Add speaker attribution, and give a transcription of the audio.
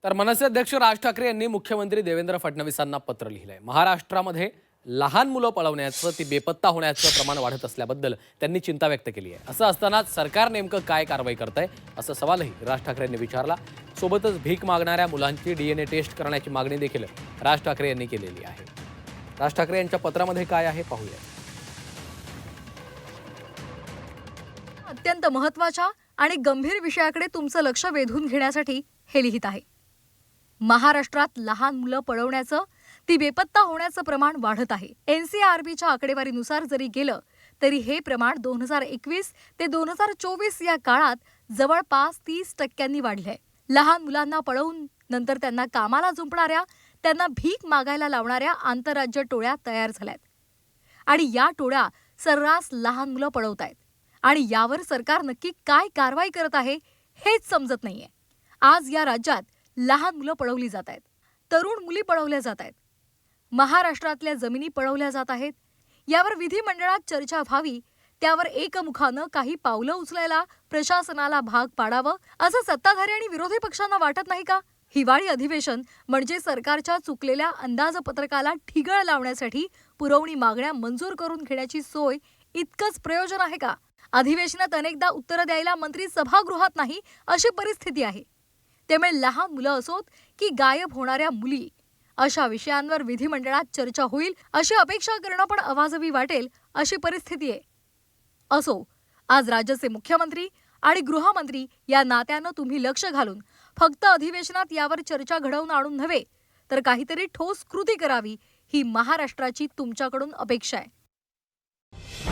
Speaker 1: तर मनसे अध्यक्ष राज ठाकरे यांनी मुख्यमंत्री देवेंद्र फडणवीसांना पत्र लिहिलंय। महाराष्ट्रामध्ये लहान मुलं पळवण्याचं ती बेपत्ता होण्याचं प्रमाण वाढत असल्याबद्दल त्यांनी चिंता व्यक्त केली आहे। असं असतानाच सरकार नेमकं काय कारवाई करतंय असा सवालही राज ठाकरेंनी विचारला। सोबतच भीक मागणाऱ्या मुलांची डीएनए टेस्ट करण्याची मागणी देखील राज ठाकरे यांनी केलेली आहे। राज ठाकरे यांच्या पत्रामध्ये काय आहे पाहूया।
Speaker 2: अत्यंत महत्त्वाच्या आणि गंभीर विषयाकडे तुमचं लक्ष वेधून घेण्यासाठी हे लिहित आहे। महाराष्ट्रात लहान मुलं पळवण्याचं ती बेपत्ता होण्याचं प्रमाण वाढत आहे। एनसीआरबीच्या आकडेवारीनुसार जरी गेलं तरी हे प्रमाण 2021 ते 2024 या काळात जवळपास 30% वाढलंय। लहान मुलांना पळवून नंतर त्यांना कामाला जुंपणाऱ्या, त्यांना भीक मागायला लावणाऱ्या आंतरराज्य टोळ्या तयार झाल्यात आणि या टोळ्या सर्रास लहान मुलं पळवतायत आणि यावर सरकार नक्की काय कारवाई करत आहे हेच समजत नाहीये। आज या राज्यात लहान मुलं पळवली जात आहेत, तरुण मुली पळवल्या जात आहेत, महाराष्ट्रातल्या जमिनी पळवल्या जात आहेत। यावर विधिमंडळात चर्चा व्हावी, त्यावर एकमुखानं काही पावलं उचलायला प्रशासनाला भाग पाडावं असं सत्ताधारी आणि विरोधी पक्षांना वाटत नाही का? हिवाळी अधिवेशन म्हणजे सरकारच्या चुकलेल्या अंदाजपत्रकाला ठिगळ लावण्यासाठी पुरवणी मागण्या मंजूर करून घेण्याची सोय इतकंच प्रयोजन आहे का? अधिवेशनात अनेकदा उत्तरं द्यायला मंत्री सभागृहात नाही अशी परिस्थिती आहे। त्यामुळे लहान मुलं असोत की गायब होणाऱ्या मुली अशा विषयांवर विधिमंडळात चर्चा होईल अशी अपेक्षा करणं पण अवाजवी वाटेल अशी परिस्थिती आहे। असो, आज राज्याचे मुख्यमंत्री आणि गृहमंत्री या नात्यानं तुम्ही लक्ष घालून फक्त अधिवेशनात यावर चर्चा घडवून आणून नव्हे तर काहीतरी ठोस कृती करावी ही महाराष्ट्राची तुमच्याकडून अपेक्षा आहे।